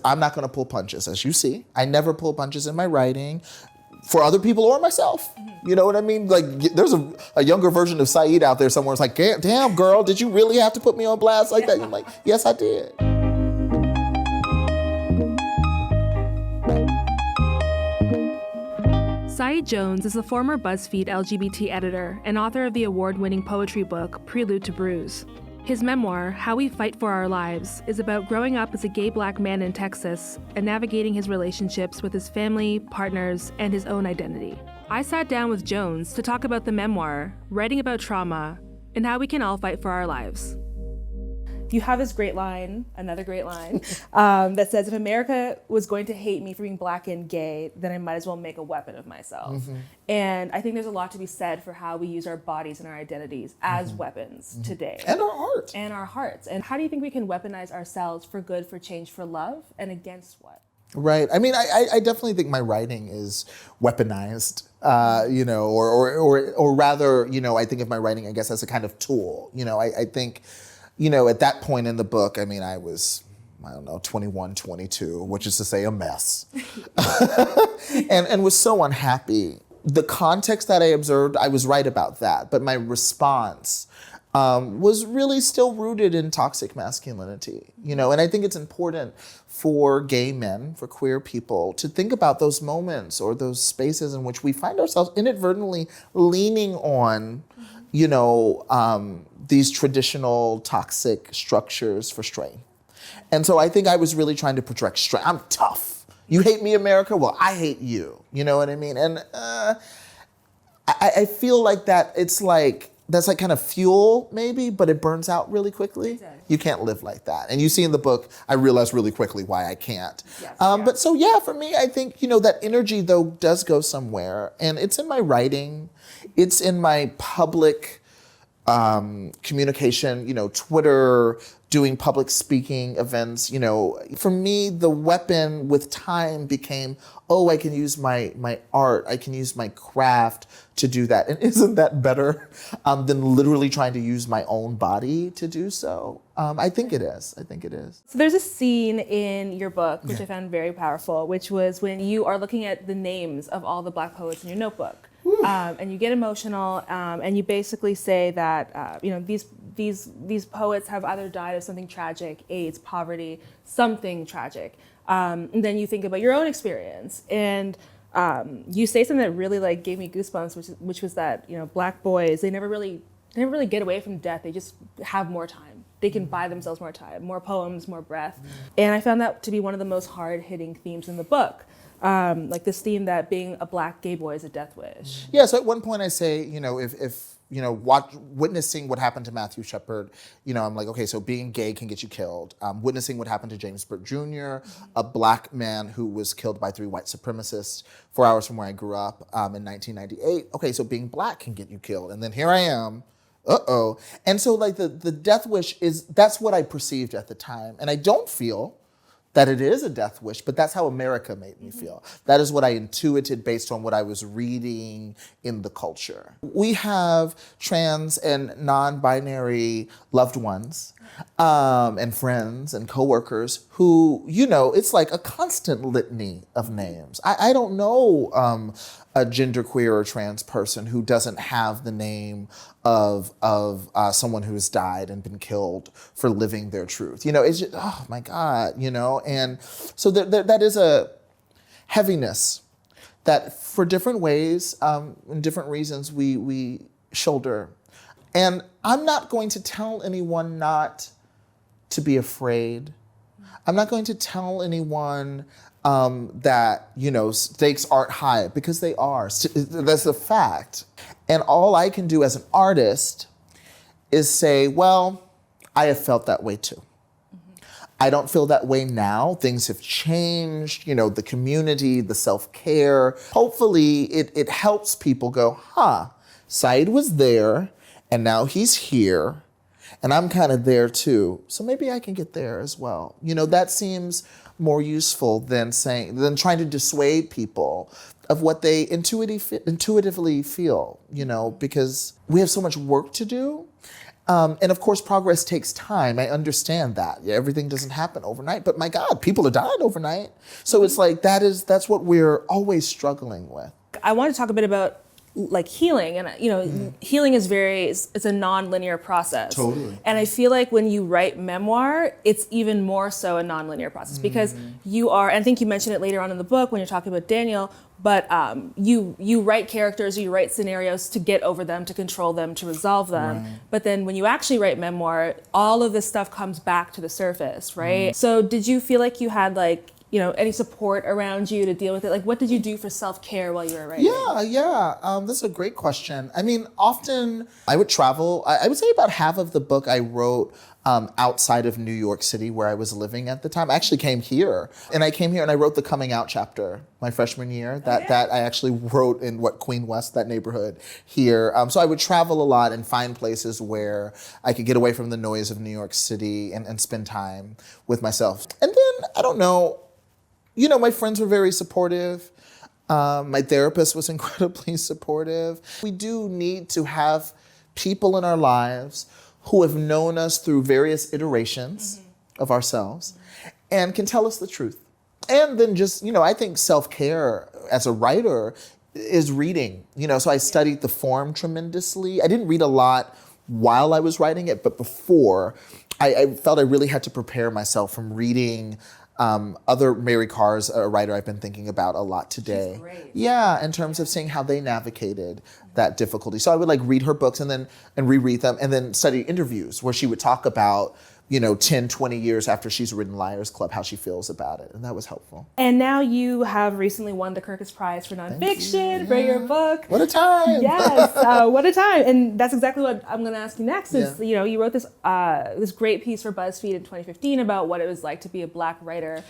I'm not going to pull punches, as you see. I never pull punches in my writing for other people or myself. You know what I mean? Like, there's a younger version of Saeed out there somewhere. It's like, damn, girl, did you really have to put me on blast like that? And I'm like, yes, I did. Saeed Jones is a former BuzzFeed LGBT editor and author of the award-winning poetry book Prelude to Bruise. His memoir, How We Fight for Our Lives, is about growing up as a gay black man in Texas and navigating his relationships with his family, partners, and his own identity. I sat down with Jones to talk about the memoir, writing about trauma, and how we can all fight for our lives. You have this great line, another great line, that says, if America was going to hate me for being black and gay, then I might as well make a weapon of myself. And I think there's a lot to be said for how we use our bodies and our identities as weapons today. And our art. And our hearts. And how do you think we can weaponize ourselves for good, for change, for love, and against what? Right. I mean, I definitely think my writing is weaponized, you know, or rather, you know, I think of my writing, I guess, as a kind of tool. You know, I think, you know, at that point in the book, I mean, I was, I don't know, 21, 22, which is to say a mess, and was so unhappy. The context that I observed, I was right about that, but my response was really still rooted in toxic masculinity, you know, and I think it's important for gay men, for queer people, to think about those moments or those spaces in which we find ourselves inadvertently leaning on, you know, these traditional toxic structures for strength. And so I think I was really trying to project strength. I'm tough. You hate me, America? Well, I hate you. You know what I mean? And I feel like that it's like, that's like kind of fuel maybe, but it burns out really quickly. Exactly. You can't live like that. And you see in the book, I realized really quickly why I can't. Yes, But so yeah, for me, I think, you know, that energy though does go somewhere, and it's in my writing, it's in my public communication, you know, Twitter, doing public speaking events, you know. For me, the weapon with time became, oh, I can use my art, I can use my craft to do that. And isn't that better than literally trying to use my own body to do so? I think it is. I think it is. So there's a scene in your book, which I found very powerful, which was when you are looking at the names of all the black poets in your notebook. And you get emotional, and you basically say that you know, these poets have either died of something tragic, AIDS, poverty, something tragic. And then you think about your own experience, and you say something that really like gave me goosebumps, which was that, you know, black boys, they never really get away from death. They just have more time. They can buy themselves more time, more poems, more breath. And I found that to be one of the most hard-hitting themes in the book. Like this theme that being a black gay boy is a death wish. Yeah, so at one point I say, you know, if you know, witnessing what happened to Matthew Shepard, you know, I'm like, okay, so being gay can get you killed. Witnessing what happened to James Burt Jr., a black man who was killed by 3 white supremacists 4 hours from where I grew up in 1998. Okay, so being black can get you killed. And then here I am, And so like the death wish that's what I perceived at the time. And I don't feel that it is a death wish, but that's how America made me feel. That is what I intuited based on what I was reading in the culture. We have trans and non-binary loved ones and friends and coworkers who, you know, it's like a constant litany of names. I don't know a genderqueer or trans person who doesn't have the name of someone who has died and been killed for living their truth. You know, it's just, oh my God, you know? And so that is a heaviness that for different ways and different reasons we shoulder. And I'm not going to tell anyone not to be afraid. I'm not going to tell anyone that, you know, stakes aren't high, because they are. That's a fact. And all I can do as an artist is say, well, I have felt that way too. I don't feel that way now. Things have changed, you know, the community, the self-care. Hopefully it helps people go, Saeed was there and now he's here and I'm kind of there too. So maybe I can get there as well. You know, that seems more useful than trying to dissuade people of what they intuitively feel, you know, because we have so much work to do. And of course, progress takes time. I understand that. Yeah, everything doesn't happen overnight, but my God, people are dying overnight. So it's like, that's what we're always struggling with. I want to talk a bit about like healing, and healing is it's a non-linear process. Totally. And I feel like when you write memoir, it's even more so a non-linear process because you are, and I think you mentioned it later on in the book when you're talking about Daniel, but you write characters, you write scenarios to get over them, to control them, to resolve them. Right. But then when you actually write memoir, all of this stuff comes back to the surface, right? So did you feel like you had like, any support around you to deal with it? Like, what did you do for self-care while you were writing? Yeah. That's a great question. I mean, often I would travel. I would say about half of the book I wrote outside of New York City where I was living at the time. I actually came here. And I came here and I wrote the coming out chapter my freshman year. That I actually wrote in Queen West, that neighborhood here. So I would travel a lot and find places where I could get away from the noise of New York City and spend time with myself. And then, I don't know, my friends were very supportive. My therapist was incredibly supportive. We do need to have people in our lives who have known us through various iterations of ourselves and can tell us the truth. And then just, I think self-care as a writer is reading. So I studied the form tremendously. I didn't read a lot while I was writing it, but before, I felt I really had to prepare myself from reading other Mary Carr's a writer I've been thinking about a lot today. She's great. Yeah, in terms of seeing how they navigated that difficulty. So I would like read her books and reread them and then study interviews where she would talk about, 10, 20 years after she's written Liars Club, how she feels about it. And that was helpful. And now you have recently won the Kirkus Prize for nonfiction for your book. What a time. Yes, what a time. And that's exactly what I'm going to ask you next is, you wrote this great piece for BuzzFeed in 2015 about what it was like to be a Black writer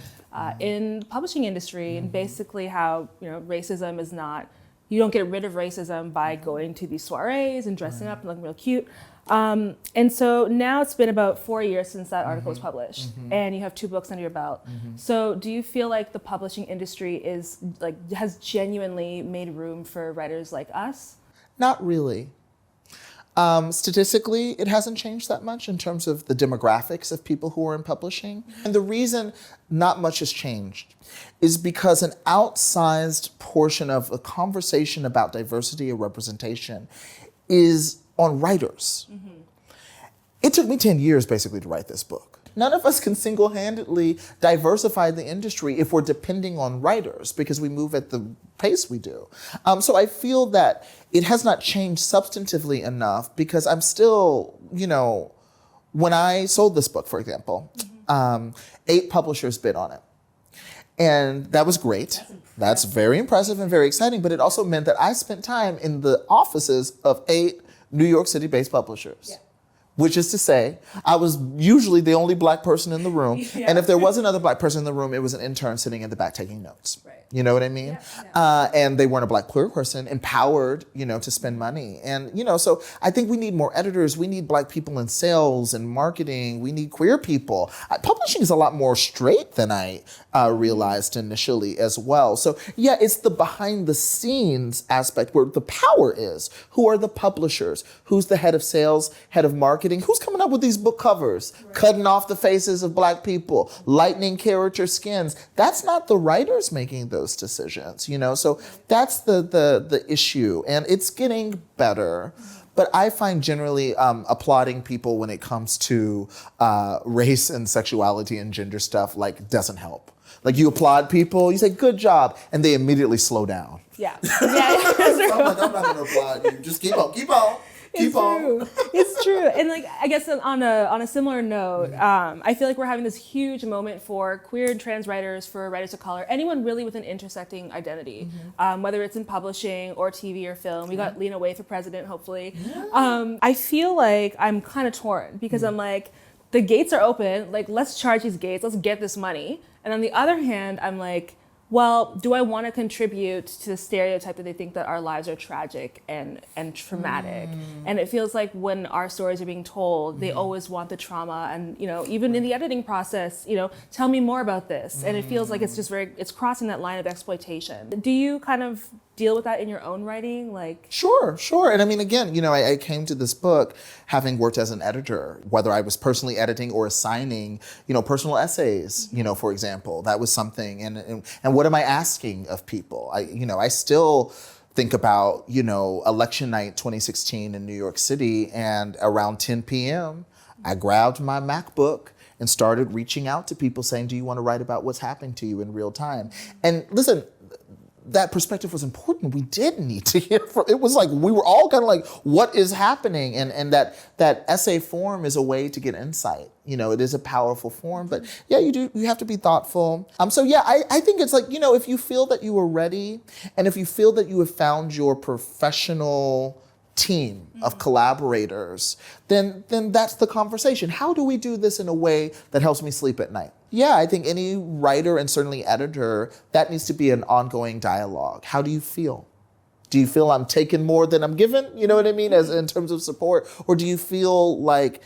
in the publishing industry and basically how, racism is not, you don't get rid of racism by going to these soirees and dressing up and looking real cute. And so now it's been about 4 years since that article was published and you have 2 books under your belt. So do you feel like the publishing industry has genuinely made room for writers like us? Not really. Statistically, it hasn't changed that much in terms of the demographics of people who are in publishing. And the reason not much has changed is because an outsized portion of a conversation about diversity or representation is on writers. It took me 10 years basically to write this book. None of us can single-handedly diversify the industry if we're depending on writers because we move at the pace we do. So I feel that it has not changed substantively enough because I'm still, when I sold this book, for example, 8 publishers bid on it. And that was great. That's very impressive and very exciting, but it also meant that I spent time in the offices of 8 New York City-based publishers. Yeah. Which is to say, I was usually the only Black person in the room. And if there was another Black person in the room, it was an intern sitting in the back taking notes. Right. You know what I mean? Yeah. And they weren't a Black queer person, empowered, to spend money. And, so I think we need more editors. We need Black people in sales and marketing. We need queer people. Publishing is a lot more straight than I realized initially as well. So yeah, it's the behind the scenes aspect where the power is. Who are the publishers? Who's the head of sales, head of marketing? Who's coming up with these book covers? Right. Cutting off the faces of Black people, lightening character skins. That's not the writers making those decisions, So that's the issue, and it's getting better. But I find generally applauding people when it comes to race and sexuality and gender stuff doesn't help. You applaud people, you say good job, and they immediately slow down. Yeah. So I'm like, I'm not gonna applaud you. Just keep on. It's true. It's true. And I guess on a similar note, I feel like we're having this huge moment for queer and trans writers, for writers of color, anyone really with an intersecting identity, whether it's in publishing or TV or film. We got Lena Waithe for president, hopefully. Yeah. I feel like I'm kind of torn because I'm like, the gates are open. Let's charge these gates. Let's get this money. And on the other hand, I'm like, well, do I want to contribute to the stereotype that they think that our lives are tragic and traumatic? And it feels like when our stories are being told, they always want the trauma. And, even in the editing process, tell me more about this. And it feels like it's just it's crossing that line of exploitation. Do you kind of deal with that in your own writing? Like, Sure. And I mean, again, I came to this book having worked as an editor, whether I was personally editing or assigning, personal essays, for example. That was something. And what am I asking of people? I still think about, election night 2016 in New York City, and around 10 p.m., I grabbed my MacBook and started reaching out to people saying, do you want to write about what's happening to you in real time? And listen, that perspective was important. We did need to hear from, it was like, we were all kind of like, what is happening? And that essay form is a way to get insight. It is a powerful form, but yeah, you have to be thoughtful. So yeah, I think it's like, if you feel that you are ready, and if you feel that you have found your professional team of collaborators, then that's the conversation. How do we do this in a way that helps me sleep at night? Yeah, I think any writer and certainly editor, that needs to be an ongoing dialogue. How do you feel? Do you feel I'm taking more than I'm given? You know what I mean? As in terms of support? Or do you feel like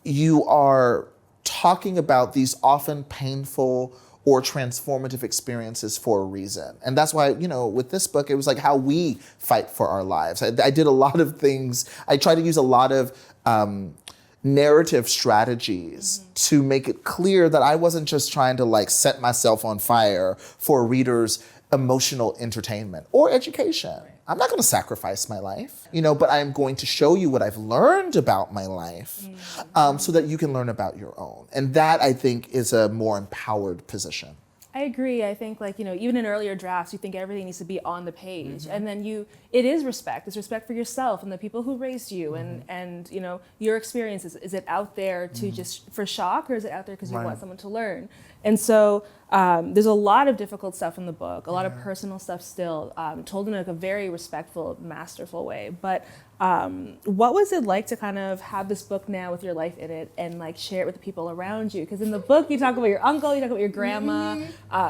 you are talking about these often painful or transformative experiences for a reason? And that's why, with this book, it was like how we fight for our lives. I did a lot of things. I tried to use a lot of narrative strategies to make it clear that I wasn't just trying to like set myself on fire for a reader's emotional entertainment or education. Right. I'm not going to sacrifice my life, but I'm going to show you what I've learned about my life so that you can learn about your own. And that, I think, is a more empowered position. I agree. I think even in earlier drafts, you think everything needs to be on the page. And then it is respect. It's respect for yourself and the people who raised you and your experiences. Is it out there to just for shock, or is it out there because you want someone to learn? And so there's a lot of difficult stuff in the book, a lot of personal stuff still, told in a very respectful, masterful way. But what was it like to kind of have this book now with your life in it and like share it with the people around you? Because in the book, you talk about your uncle, you talk about your grandma.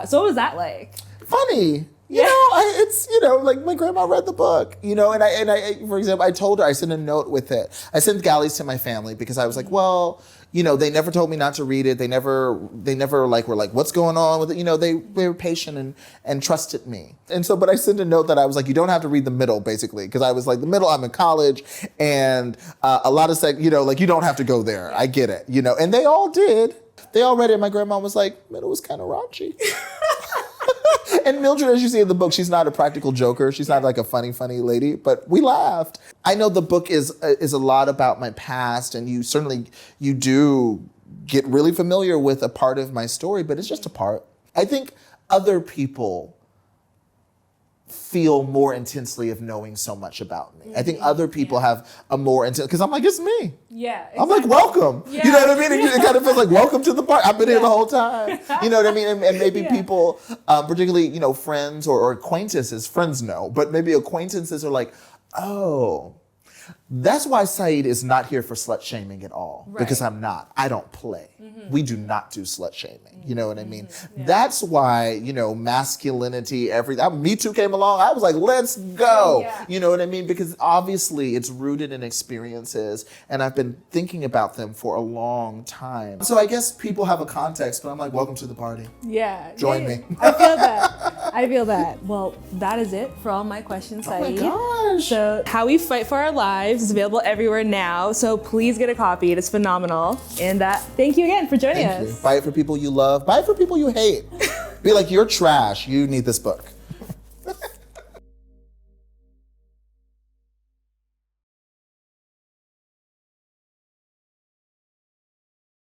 So what was that like? Funny. It's like my grandma read the book, and I, for example, I told her, I sent a note with it. I sent galleys to my family because I was like, well, they never told me not to read it. They never like were like, what's going on with it? They were patient and trusted me. And so, but I sent a note that I was like, you don't have to read the middle, basically, because I was like, the middle, I'm in college, and a lot of like you don't have to go there. I get it, and they all did. They all read it. My grandma was like, middle was kind of raunchy. And Mildred, as you see in the book, she's not a practical joker. She's not like a funny lady, but we laughed. I know the book is a lot about my past, and you do get really familiar with a part of my story, but it's just a part. I think other people feel more intensely of knowing so much about me. I think other people have a more intense, because I'm like, it's me. Yeah. Exactly. I'm like, welcome. Yeah. You know what I mean? It kind of feels like, welcome to the party. I've been here the whole time. You know what I mean? And maybe people, particularly, friends or acquaintances, friends know, but maybe acquaintances are like, oh, that's why Saeed is not here for slut shaming at all. Right. Because I'm not. I don't play. We do not do slut shaming. You know what I mean? Yeah. That's why, masculinity, everything. Me Too came along. I was like, let's go. Yeah. You know what I mean? Because obviously it's rooted in experiences, and I've been thinking about them for a long time. So I guess people have a context, but I'm like, welcome to the party. Yeah. Join me. I feel that. Well, that is it for all my questions, Saeed. Oh my gosh. So How We Fight for Our Lives is available everywhere now. So please get a copy. It is phenomenal. And thank you again for joining us. Buy it for people you love. Buy it for people you hate. Be like, you're trash. You need this book.